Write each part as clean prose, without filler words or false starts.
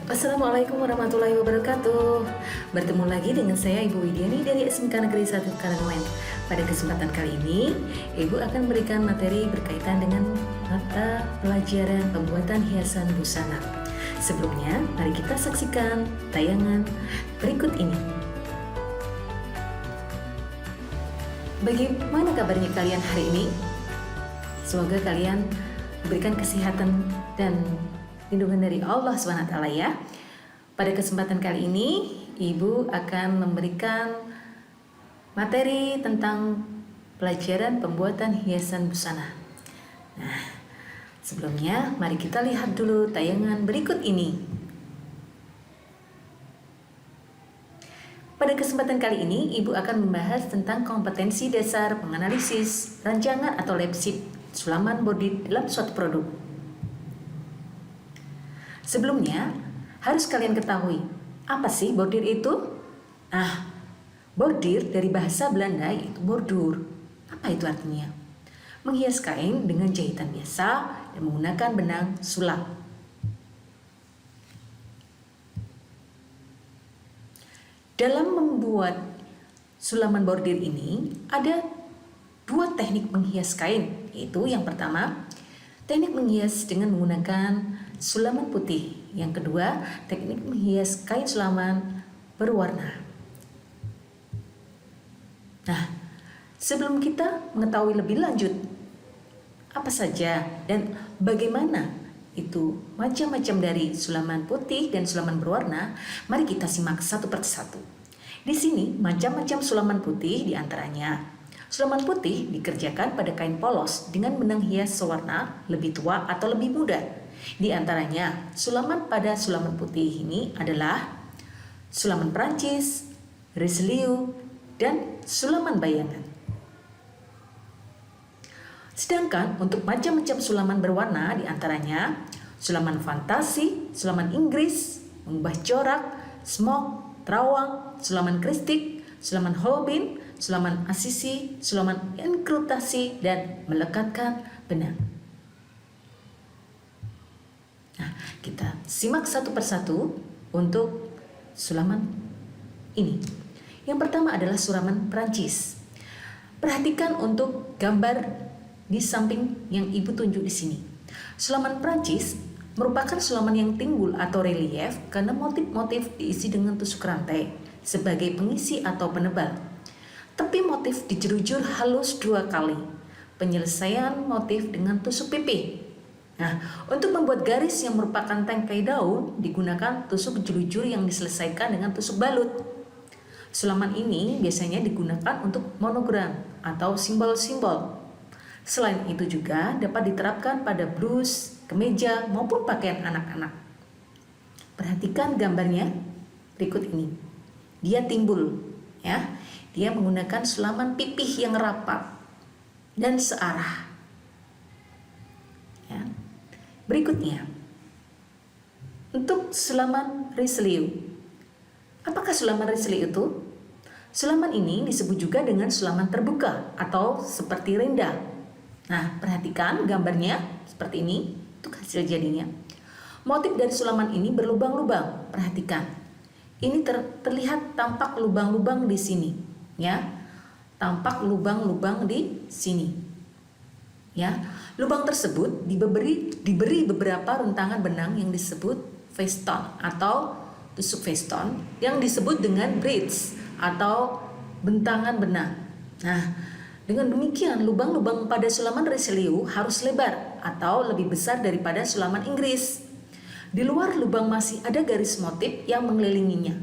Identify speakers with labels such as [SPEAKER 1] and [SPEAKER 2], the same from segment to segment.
[SPEAKER 1] Assalamualaikum warahmatullahi wabarakatuh. Bertemu lagi dengan saya Ibu Widiani dari SMK Negeri 1 Karangwen. Pada kesempatan kali ini, Ibu akan memberikan materi berkaitan dengan mata pelajaran pembuatan hiasan busana. Sebelumnya, mari kita saksikan tayangan berikut ini. Bagaimana kabarnya kalian hari ini? Semoga kalian diberikan kesehatan dan lindungan dari Allah SWT ya. Pada kesempatan kali ini, Ibu akan memberikan materi tentang pelajaran pembuatan hiasan busana. Nah, sebelumnya mari kita lihat dulu tayangan berikut ini. Pada kesempatan kali ini, Ibu akan membahas tentang kompetensi dasar menganalisis rancangan atau labship sulaman bordir dalam suatu produk. Sebelumnya, harus kalian ketahui, apa sih bordir itu? Bordir dari bahasa Belanda yaitu bordur. Apa itu artinya? Menghias kain dengan jahitan biasa dan menggunakan benang sulap. Dalam membuat sulaman bordir ini, ada dua teknik menghias kain, yaitu yang pertama, teknik menghias dengan menggunakan sulaman putih. Yang kedua, teknik menghias kain sulaman berwarna. Nah, sebelum kita mengetahui lebih lanjut apa saja dan bagaimana itu macam-macam dari sulaman putih dan sulaman berwarna, mari kita simak satu persatu. Di sini macam-macam sulaman putih diantaranya. Sulaman putih dikerjakan pada kain polos dengan benang hias sewarna lebih tua atau lebih muda. Di antaranya, sulaman pada sulaman putih ini adalah sulaman Prancis, Richelieu, dan sulaman bayangan. Sedangkan untuk macam-macam sulaman berwarna di antaranya sulaman fantasi, sulaman Inggris, mengubah corak, smoke, terawang, sulaman kristik, sulaman Holbein, sulaman Assisi, sulaman enkriptasi, dan melekatkan benang. Nah, kita simak satu persatu untuk sulaman ini. Yang pertama adalah sulaman Prancis. Perhatikan untuk gambar di samping yang Ibu tunjuk di sini. Sulaman Prancis merupakan sulaman yang timbul atau relief karena motif-motif diisi dengan tusuk rantai sebagai pengisi atau penebal. Tepi motif dijerujur halus 2 kali. Penyelesaian motif dengan tusuk pipih. Nah, untuk membuat garis yang merupakan tangkai daun digunakan tusuk jelujur yang diselesaikan dengan tusuk balut. Sulaman ini biasanya digunakan untuk monogram atau simbol-simbol. Selain itu juga dapat diterapkan pada blus, kemeja maupun pakaian anak-anak. Perhatikan gambarnya berikut ini. Dia timbul, ya. Dia menggunakan sulaman pipih yang rapat dan searah. Ya. Berikutnya, untuk sulaman Richelieu. Apakah sulaman Richelieu itu? Sulaman ini disebut juga dengan sulaman terbuka atau seperti renda. Nah, perhatikan gambarnya seperti ini untuk hasil jadinya. Motif dari sulaman ini berlubang-lubang. Perhatikan. Ini terlihat tampak lubang-lubang di sini, ya. Tampak lubang-lubang di sini. Ya, lubang tersebut diberi beberapa rentangan benang yang disebut feston atau tusuk feston yang disebut dengan bridge atau bentangan benang. Nah, dengan demikian lubang-lubang pada sulaman Richelieu harus lebar atau lebih besar daripada sulaman Inggris. Di luar lubang masih ada garis motif yang mengelilinginya,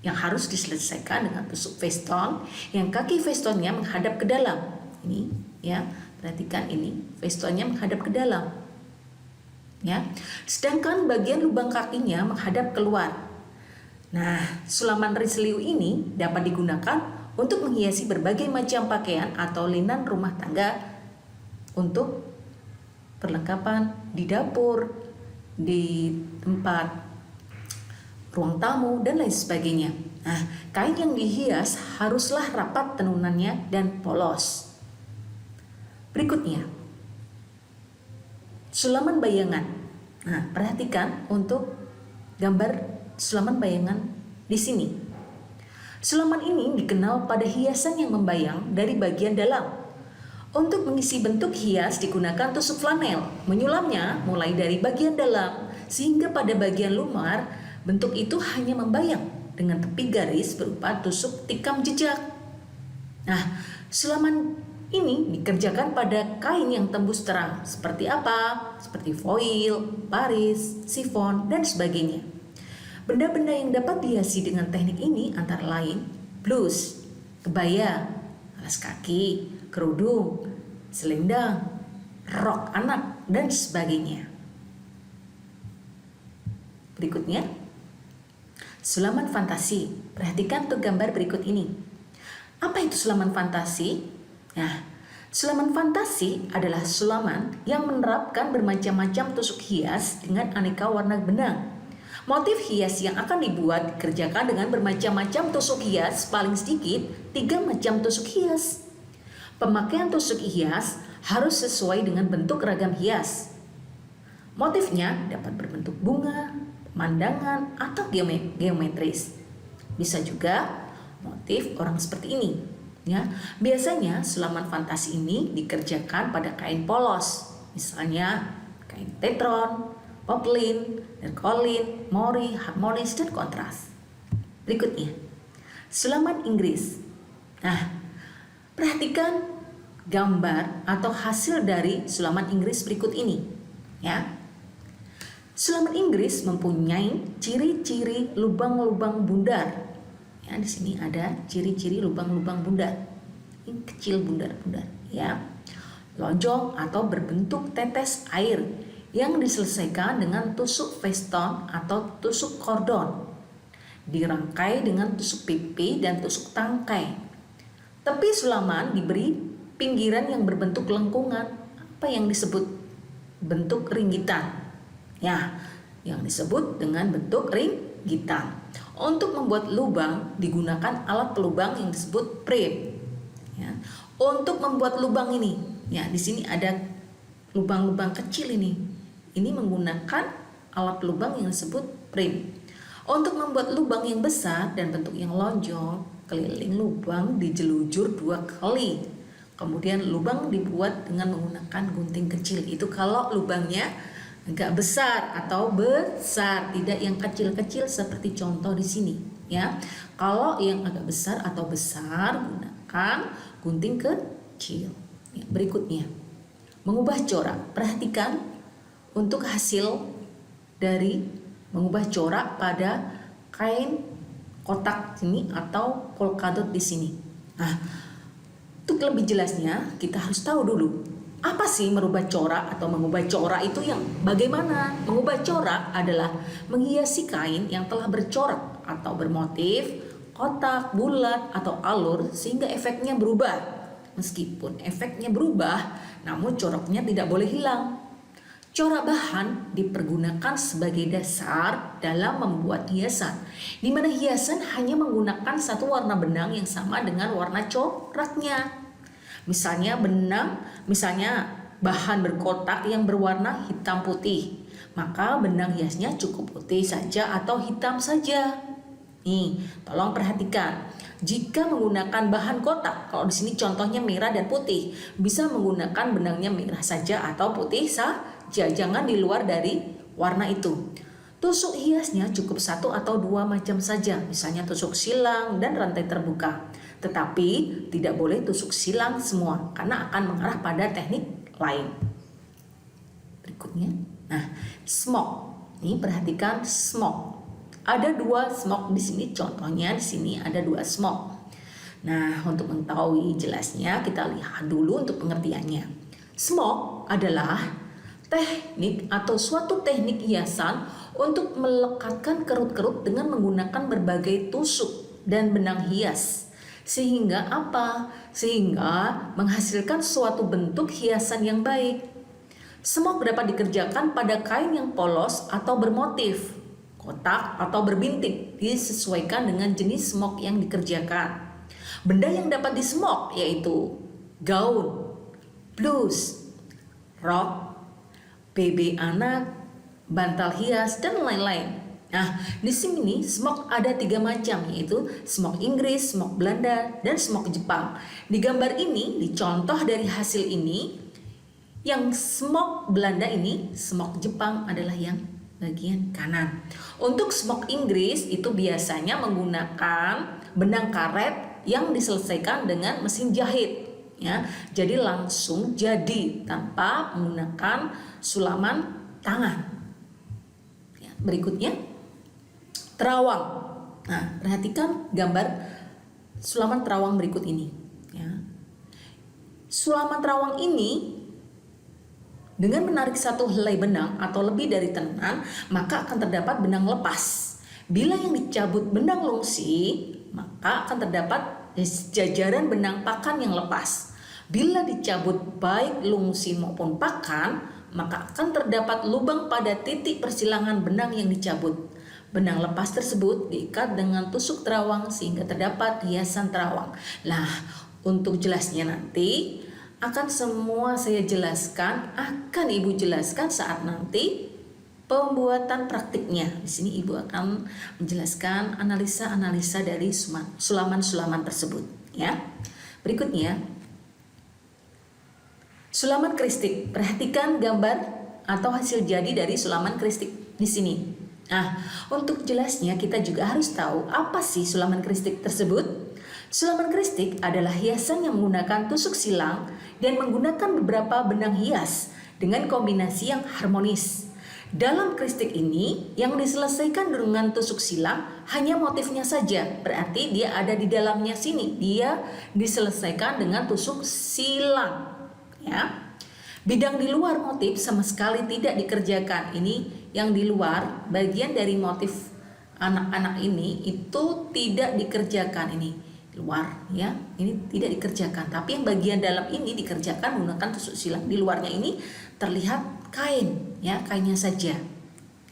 [SPEAKER 1] yang harus diselesaikan dengan tusuk feston yang kaki festonnya menghadap ke dalam. Ini, ya. Perhatikan ini, festonnya menghadap ke dalam. Ya. Sedangkan bagian lubang kakinya menghadap keluar. Nah, sulaman Richelieu ini dapat digunakan untuk menghiasi berbagai macam pakaian atau linen rumah tangga untuk perlengkapan di dapur, di tempat ruang tamu, dan lain sebagainya. Nah, kain yang dihias haruslah rapat tenunannya dan polos. Berikutnya, sulaman bayangan. Nah, perhatikan untuk gambar sulaman bayangan di sini. Sulaman ini dikenal pada hiasan yang membayang dari bagian dalam. Untuk mengisi bentuk hias digunakan tusuk flanel. Menyulamnya mulai dari bagian dalam sehingga pada bagian luar bentuk itu hanya membayang dengan tepi garis berupa tusuk tikam jejak. Nah, sulaman ini dikerjakan pada kain yang tembus terang. Seperti apa? Seperti foil, baris, sifon, dan sebagainya. Benda-benda yang dapat dihiasi dengan teknik ini antara lain blus, kebaya, alas kaki, kerudung, selendang, rok anak, dan sebagainya. Berikutnya, sulaman fantasi. Perhatikan tuh gambar berikut ini. Apa itu sulaman fantasi? Nah, sulaman fantasi adalah sulaman yang menerapkan bermacam-macam tusuk hias dengan aneka warna benang. Motif hias yang akan dibuat dikerjakan dengan bermacam-macam tusuk hias, paling sedikit 3 macam tusuk hias. Pemakaian tusuk hias harus sesuai dengan bentuk ragam hias. Motifnya dapat berbentuk bunga, pemandangan, atau geometris. Bisa juga motif orang seperti ini. Ya, biasanya sulaman fantasi ini dikerjakan pada kain polos, misalnya kain tetron, poplin, derkolin, mori, harmonis, dan kontras. Berikutnya, sulaman Inggris. Nah, perhatikan gambar atau hasil dari sulaman Inggris berikut ini. Ya, sulaman Inggris mempunyai ciri-ciri lubang-lubang bundar. Ya, di sini ada ciri-ciri lubang-lubang bundar. Ini kecil bundar-bundar. Ya, lonjong atau berbentuk tetes air yang diselesaikan dengan tusuk veston atau tusuk kordon, dirangkai dengan tusuk pipi dan tusuk tangkai. Tepi sulaman diberi pinggiran yang berbentuk lengkungan, apa yang disebut bentuk ringgitan. Ya, yang disebut dengan bentuk ringgitan. Untuk membuat lubang digunakan alat pelubang yang disebut prep. Ya, untuk membuat lubang ini, ya di sini ada lubang-lubang kecil ini. Ini menggunakan alat lubang yang disebut frame. Untuk membuat lubang yang besar dan bentuk yang lonjong, keliling lubang dijelujur 2 kali. Kemudian lubang dibuat dengan menggunakan gunting kecil. Itu kalau lubangnya agak besar atau besar, tidak yang kecil-kecil seperti contoh di sini. Ya, kalau yang agak besar atau besar gunakan gunting kecil. Ya, berikutnya, mengubah corak. Perhatikan untuk hasil dari mengubah corak pada kain kotak sini atau polkadot di sini. Nah, untuk lebih jelasnya kita harus tahu dulu apa sih merubah corak atau mengubah corak itu yang bagaimana. Mengubah corak adalah menghiasi kain yang telah bercorak atau bermotif kotak, bulat, atau alur sehingga efeknya berubah. Meskipun efeknya berubah, namun coraknya tidak boleh hilang. Corak bahan dipergunakan sebagai dasar dalam membuat hiasan, di mana hiasan hanya menggunakan satu warna benang yang sama dengan warna coraknya. Misalnya bahan berkotak yang berwarna hitam putih, maka benang hiasnya cukup putih saja atau hitam saja. Nih, tolong perhatikan. Jika menggunakan bahan kotak, kalau di sini contohnya merah dan putih, bisa menggunakan benangnya merah saja atau putih saja. Jangan di luar dari warna itu. Tusuk hiasnya cukup 1 atau 2 macam saja, misalnya tusuk silang dan rantai terbuka. Tetapi tidak boleh tusuk silang semua karena akan mengarah pada teknik lain. Berikutnya, nah, smoke. Ini perhatikan smoke. Ada 2 smoke di sini, contohnya di sini ada 2 smoke. Nah, untuk mengetahui jelasnya kita lihat dulu untuk pengertiannya. Smoke adalah teknik atau suatu teknik hiasan untuk melekatkan kerut-kerut dengan menggunakan berbagai tusuk dan benang hias. Sehingga apa? Sehingga menghasilkan suatu bentuk hiasan yang baik. Smoke dapat dikerjakan pada kain yang polos atau bermotif, kotak atau berbintik, disesuaikan dengan jenis smoke yang dikerjakan. Benda yang dapat di-smoke yaitu gaun, blus, rok, BB anak, bantal hias, dan lain-lain. Nah, di sini smoke ada 3 macam, yaitu smoke Inggris, smoke Belanda, dan smoke Jepang. Di gambar ini, dicontoh dari hasil ini, yang smoke Belanda ini, smoke Jepang adalah yang bagian kanan. Untuk smoke Inggris itu biasanya menggunakan benang karet yang diselesaikan dengan mesin jahit. Ya, jadi langsung jadi tanpa menggunakan sulaman tangan. Ya, berikutnya terawang. Nah, perhatikan gambar sulaman terawang berikut ini. Ya. Sulaman terawang ini dengan menarik satu helai benang atau lebih dari tenan, maka akan terdapat benang lepas. Bila yang dicabut benang lungsi, maka akan terdapat jajaran benang pakan yang lepas. Bila dicabut baik lungsi maupun pakan, maka akan terdapat lubang pada titik persilangan benang yang dicabut. Benang lepas tersebut diikat dengan tusuk terawang sehingga terdapat hiasan terawang. Nah, untuk jelasnya nanti akan semua saya jelaskan, akan Ibu jelaskan saat nanti pembuatan praktiknya. Di sini Ibu akan menjelaskan analisa-analisa dari sulaman-sulaman tersebut, ya. Berikutnya, sulaman kristik. Perhatikan gambar atau hasil jadi dari sulaman kristik di sini. Nah, untuk jelasnya kita juga harus tahu apa sih sulaman kristik tersebut. Sulaman kristik adalah hiasan yang menggunakan tusuk silang dan menggunakan beberapa benang hias dengan kombinasi yang harmonis. Dalam kristik ini, yang diselesaikan dengan tusuk silang hanya motifnya saja, berarti dia ada di dalamnya sini. Dia diselesaikan dengan tusuk silang. Ya. Bidang di luar motif sama sekali tidak dikerjakan. Ini yang di luar, bagian dari motif anak-anak ini itu tidak dikerjakan ini. Luar, ya, ini tidak dikerjakan, tapi yang bagian dalam ini dikerjakan menggunakan tusuk silang. Di luarnya ini terlihat kain, ya, kainnya saja,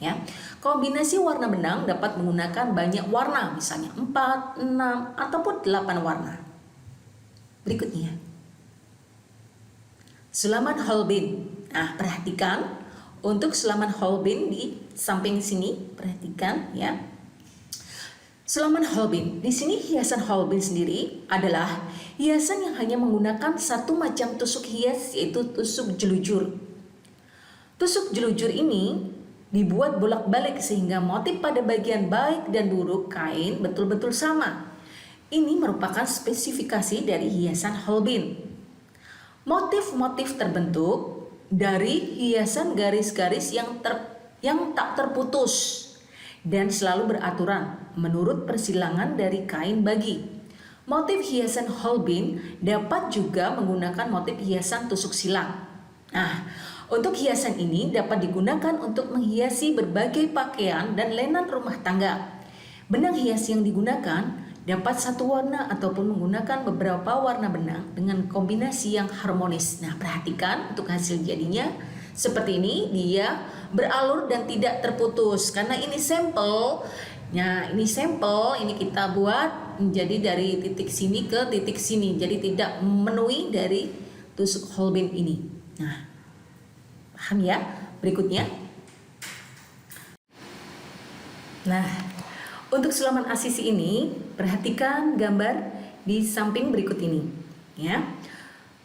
[SPEAKER 1] ya. Kombinasi warna benang dapat menggunakan banyak warna, misalnya 4, 6 ataupun 8 warna. Berikutnya, sulaman Holbein. Nah, perhatikan untuk sulaman Holbein di samping sini, perhatikan, ya. Sulaman Holbein. Di sini hiasan Holbein sendiri adalah hiasan yang hanya menggunakan satu macam tusuk hias, yaitu tusuk jelujur. Tusuk jelujur ini dibuat bolak-balik sehingga motif pada bagian baik dan buruk kain betul-betul sama. Ini merupakan spesifikasi dari hiasan Holbein. Motif-motif terbentuk dari hiasan garis-garis yang tak terputus dan selalu beraturan menurut persilangan dari kain bagi. Motif hiasan Holbein dapat juga menggunakan motif hiasan tusuk silang. Nah, untuk hiasan ini dapat digunakan untuk menghiasi berbagai pakaian dan lenan rumah tangga. Benang hias yang digunakan dapat satu warna ataupun menggunakan beberapa warna benang dengan kombinasi yang harmonis. Nah, perhatikan untuk hasil jadinya seperti ini, dia beralur dan tidak terputus karena ini sampel. Nah, ini sampel, ini kita buat menjadi dari titik sini ke titik sini, jadi tidak memenuhi dari tusuk Holbein ini. Nah, paham ya? Berikutnya. Nah, untuk sulaman Asisi ini, perhatikan gambar di samping berikut ini, ya.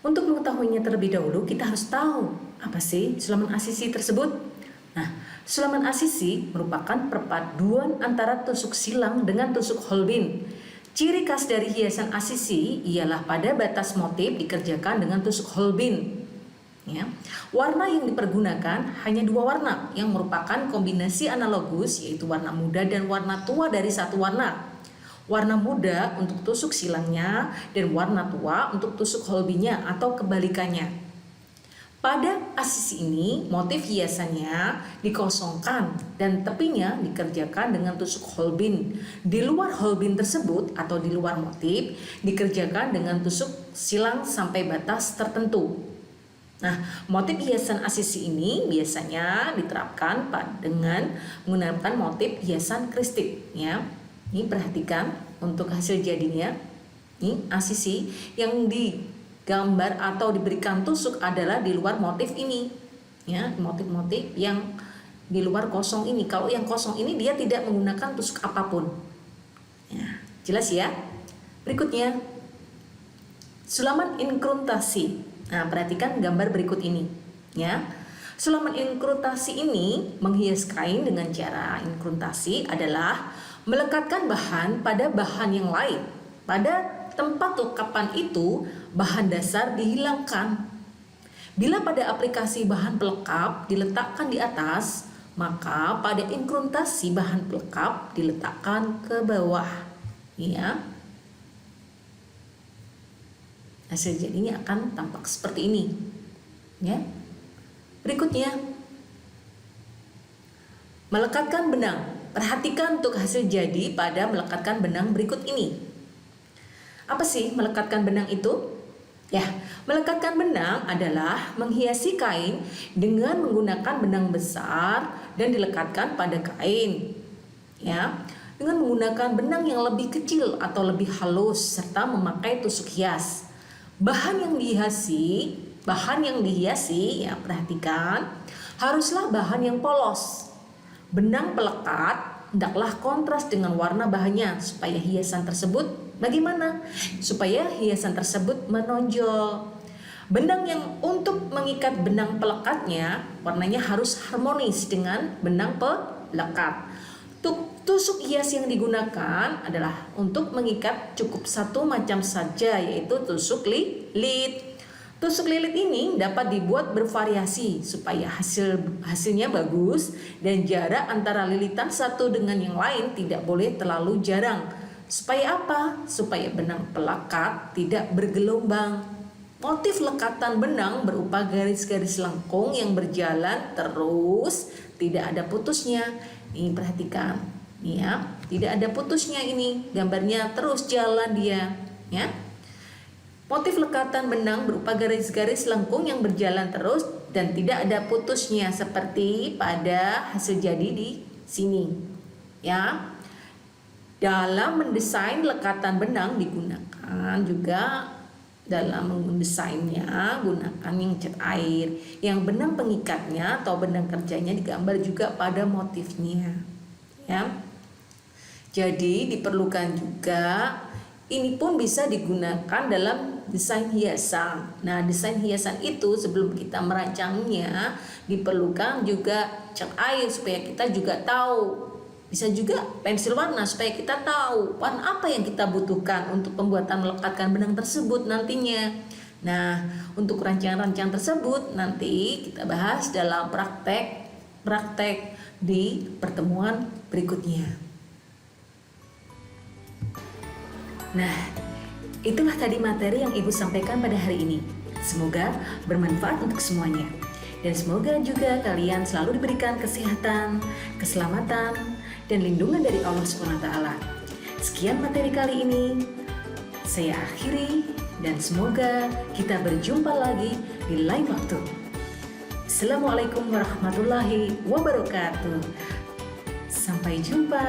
[SPEAKER 1] Untuk mengetahuinya terlebih dahulu, kita harus tahu apa sih sulaman Asisi tersebut. Nah, sulaman Asisi merupakan perpaduan antara tusuk silang dengan tusuk Holbein. Ciri khas dari hiasan Asisi ialah pada batas motif dikerjakan dengan tusuk Holbein. Ya. Warna yang dipergunakan hanya dua warna yang merupakan kombinasi analogus, yaitu warna muda dan warna tua dari satu warna. Warna muda untuk tusuk silangnya dan warna tua untuk tusuk Holbeinnya atau kebalikannya. Pada Asisi ini, motif hiasannya dikosongkan dan tepinya dikerjakan dengan tusuk Holbein. Di luar Holbein tersebut atau di luar motif dikerjakan dengan tusuk silang sampai batas tertentu. Nah, motif hiasan Asisi ini biasanya diterapkan dengan menggunakan motif hiasan kristik, ya. Ini perhatikan untuk hasil jadinya. Ini Asisi yang digambar atau diberikan tusuk adalah di luar motif ini, ya, motif-motif yang di luar kosong ini. Kalau yang kosong ini dia tidak menggunakan tusuk apapun. Ya, jelas ya. Berikutnya, sulaman inkrustasi. Nah, perhatikan gambar berikut ini. Ya, sulaman inkrustasi ini menghias kain dengan cara inkrustasi adalah melekatkan bahan pada bahan yang lain. Pada tempat lekapan itu, bahan dasar dihilangkan. Bila pada aplikasi bahan pelekap diletakkan di atas, maka pada inkrustasi bahan pelekap diletakkan ke bawah. Ya. Hasil jadinya akan tampak seperti ini. Ya. Berikutnya, melekatkan benang. Perhatikan untuk hasil jadi pada melekatkan benang berikut ini. Apa sih melekatkan benang itu? Ya, melekatkan benang adalah menghiasi kain dengan menggunakan benang besar dan dilekatkan pada kain. Ya, dengan menggunakan benang yang lebih kecil atau lebih halus serta memakai tusuk hias. Bahan yang dihiasi, ya perhatikan, haruslah bahan yang polos. Benang pelekat hendaklah kontras dengan warna bahannya supaya hiasan tersebut bagaimana? Supaya hiasan tersebut menonjol. Benang yang untuk mengikat benang pelekatnya warnanya harus harmonis dengan benang pelekat. Tusuk hias yang digunakan adalah untuk mengikat cukup satu macam saja, yaitu tusuk lilit. Tusuk lilit ini dapat dibuat bervariasi supaya hasilnya bagus dan jarak antara lilitan satu dengan yang lain tidak boleh terlalu jarang. Supaya apa? Supaya benang pelekat tidak bergelombang. Motif lekatan benang berupa garis-garis lengkung yang berjalan terus, tidak ada putusnya. Ini perhatikan, nih ya, tidak ada putusnya ini. Gambarnya terus jalan dia, ya. Motif lekatan benang berupa garis-garis lengkung yang berjalan terus dan tidak ada putusnya seperti pada hasil jadi di sini, ya. Dalam mendesain lekatan benang digunakan juga dalam mendesainnya gunakan yang cat air. Yang benang pengikatnya atau benang kerjanya digambar juga pada motifnya. Ya. Jadi diperlukan juga ini pun bisa digunakan dalam desain hiasan. Nah, desain hiasan itu sebelum kita merancangnya diperlukan juga cat air supaya kita juga tahu. Bisa juga pensil warna supaya kita tahu warna apa yang kita butuhkan untuk pembuatan melekatkan benang tersebut nantinya. Nah, untuk rancangan-rancangan tersebut nanti kita bahas dalam praktek di pertemuan berikutnya. Nah, itulah tadi materi yang Ibu sampaikan pada hari ini. Semoga bermanfaat untuk semuanya. Dan semoga juga kalian selalu diberikan kesehatan, keselamatan, dan lindungan dari Allah SWT. Sekian materi kali ini, saya akhiri dan semoga kita berjumpa lagi di lain waktu. Assalamualaikum warahmatullahi wabarakatuh. Sampai jumpa.